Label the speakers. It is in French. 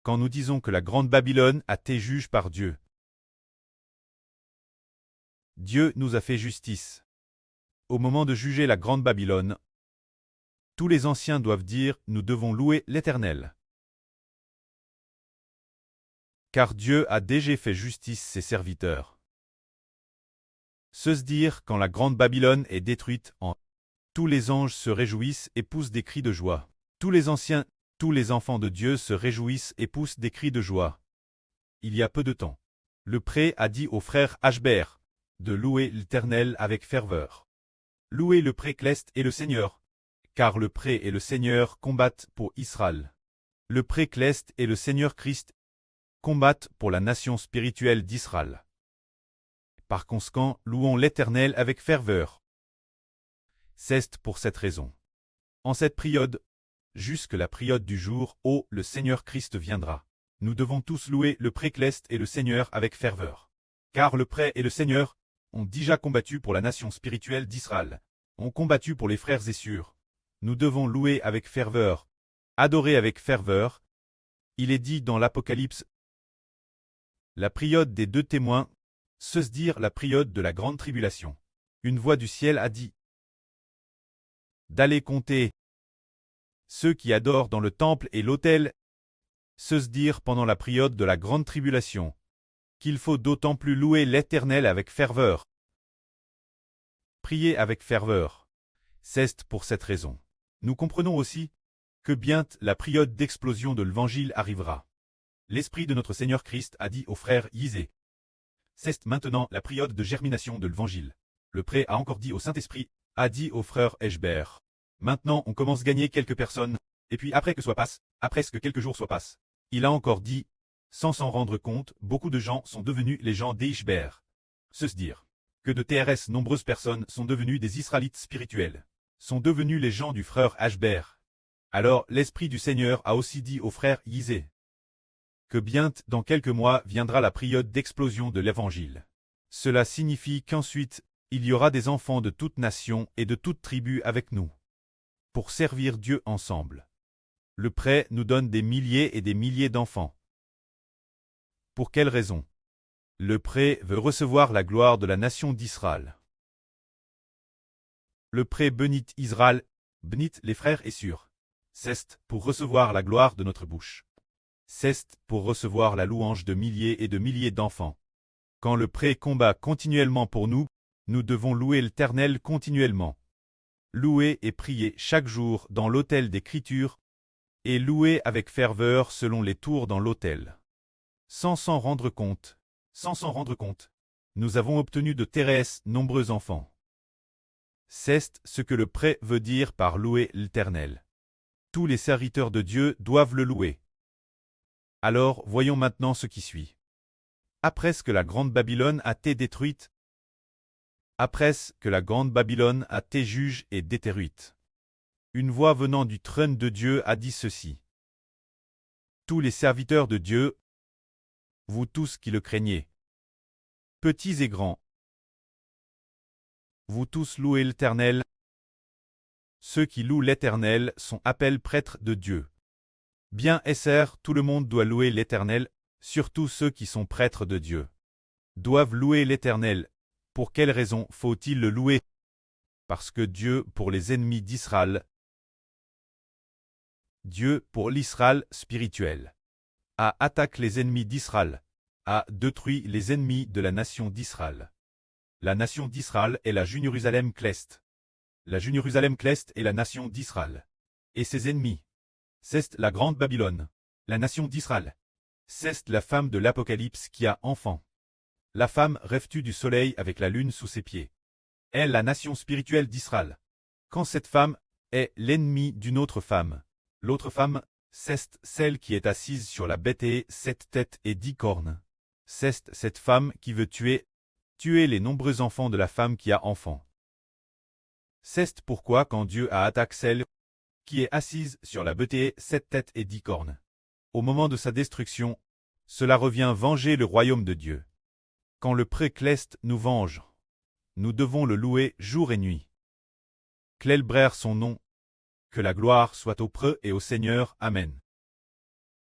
Speaker 1: quand nous disons que la grande Babylone a été juge par Dieu. Dieu nous a fait justice. Au moment de juger la grande Babylone, tous les anciens doivent dire « Nous devons louer l'Éternel ». Car Dieu a déjà fait justice ses serviteurs. Se dire quand la grande Babylone est détruite en tous les anges se réjouissent et poussent des cris de joie. Tous les anciens, tous les enfants de Dieu se réjouissent et poussent des cris de joie. Il y a peu de temps, le pré a dit au frère Ashbert de louer l'Éternel avec ferveur. Louez le pré Cleste et le Seigneur, car le pré et le Seigneur combattent pour Israël. Le pré Cleste et le Seigneur Christ combattent pour la nation spirituelle d'Israël. Par conséquent, louons l'Éternel avec ferveur. C'est pour cette raison. En cette période, jusque la période du jour où le Seigneur Christ viendra, nous devons tous louer le pré Cleste et le Seigneur avec ferveur. Car le pré et le Seigneur ont déjà combattu pour la nation spirituelle d'Israël, ont combattu pour les frères et sœurs. Nous devons louer avec ferveur, adorer avec ferveur. Il est dit dans l'Apocalypse, la période des 2 témoins, se dire la période de la grande tribulation. Une voix du ciel a dit d'aller compter ceux qui adorent dans le temple et l'autel, se dire pendant la période de la grande tribulation, qu'il faut d'autant plus louer l'Éternel avec ferveur. Prier avec ferveur. C'est pour cette raison. Nous comprenons aussi que bientôt la période d'explosion de l'Évangile arrivera. L'Esprit de notre Seigneur Christ a dit au frère Yisé. C'est maintenant la période de germination de l'Évangile. Le pré a encore dit au Saint-Esprit, a dit au frère Ashbert. Maintenant on commence à gagner quelques personnes, et puis après que soit passe, après ce que quelques jours soit passe. Il a encore dit, sans s'en rendre compte, beaucoup de gens sont devenus les gens d'Ashbert. Se dire que de TRS nombreuses personnes sont devenues des Israélites spirituels, sont devenus les gens du frère Ashbert. Alors l'Esprit du Seigneur a aussi dit au frère Yisé que bientôt dans quelques mois viendra la période d'explosion de l'Évangile. Cela signifie qu'ensuite, il y aura des enfants de toute nation et de toute tribu avec nous, pour servir Dieu ensemble. Le pré nous donne des milliers et des milliers d'enfants. Pour quelle raison? Le pré veut recevoir la gloire de la nation d'Israël. Le pré bénit Israël, bénit les frères et sœurs. C'est pour recevoir la gloire de notre bouche. C'est pour recevoir la louange de milliers d'enfants. Quand le pré combat continuellement pour nous, nous devons louer l'Éternel continuellement. Louer et prier chaque jour dans l'autel d'écriture, et louer avec ferveur selon les tours dans l'autel. Sans s'en rendre compte, nous avons obtenu de Thérèse nombreux enfants. C'est ce que le pré veut dire par louer l'Éternel. Tous les serviteurs de Dieu doivent le louer. Alors voyons maintenant ce qui suit. Après que la grande Babylone a été détruite, après que la grande Babylone a été juge et détruite, une voix venant du trône de Dieu a dit ceci. Tous les serviteurs de Dieu, vous tous qui le craignez, petits et grands, vous tous louez l'Éternel. Ceux qui louent l'Éternel sont appelés prêtres de Dieu. Bien tout le monde doit louer l'Éternel, surtout ceux qui sont prêtres de Dieu. Doivent louer l'Éternel. Pour quelle raison faut-il le louer? Parce que Dieu pour les ennemis d'Israël, Dieu pour l'Israël spirituel, a attaqué les ennemis d'Israël, a détruit les ennemis de la nation d'Israël. La nation d'Israël est la Jérusalem Cleste. La Jérusalem Cleste est la nation d'Israël. Et ses ennemis. C'est la grande Babylone, la nation d'Israël. C'est la femme de l'Apocalypse qui a enfant. La femme rêve-tu du soleil avec la lune sous ses pieds. Elle la nation spirituelle d'Israël. Quand cette femme est l'ennemi d'une autre femme, l'autre femme, c'est celle qui est assise sur la bête et 7 têtes et 10 cornes. C'est cette femme qui veut tuer les nombreux enfants de la femme qui a enfant. C'est pourquoi quand Dieu a attaqué celle qui est assise sur la bête et 7 têtes et 10 cornes, au moment de sa destruction, cela revient venger le royaume de Dieu. Quand le pré Cleste nous venge, nous devons le louer jour et nuit. Clélbrère son nom, que la gloire soit au pré et au Seigneur. Amen.